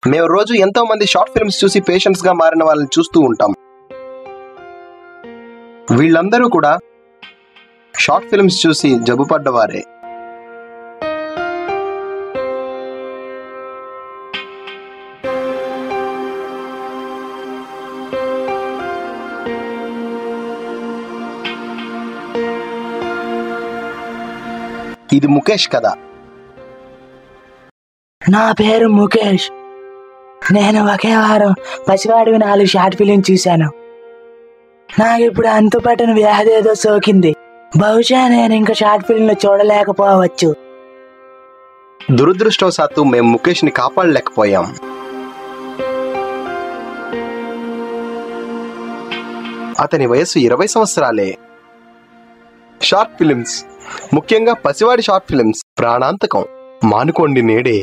మేము రోజు ఎంతో మంది షార్ట్ ఫిల్మ్స్ చూసి పేషెంట్స్ గా మారిన వాళ్ళని చూస్తూ ఉంటాం. వీళ్ళందరూ కూడా షార్ట్ ఫిల్మ్స్ చూసి జబ్బుపడ్డవారే. ఇది ముఖేష్ కథ. నా పేరు ముఖేష్. నేను ఒకే వారం పసివాడివి 4 షార్ట్ ఫిలిం చూశాను. నాకు ఇప్పుడు అంతుపట్టని వ్యాధి ఏదో సోకింది. బహుశా నేను ఇంకా షార్ట్ ఫిలింలు చూడలేకపోవచ్చు. దురదృష్టవశాత్తు మేము ముఖేష్ ని కాపాడలేకపోయాం. అతని వయసు 20 సంవత్సరాలే. షార్ట్ ఫిలిమ్స్, ముఖ్యంగా పసివాడి షార్ట్ ఫిలిమ్స్ ప్రాణాంతకం. మానుకోండి నేడే.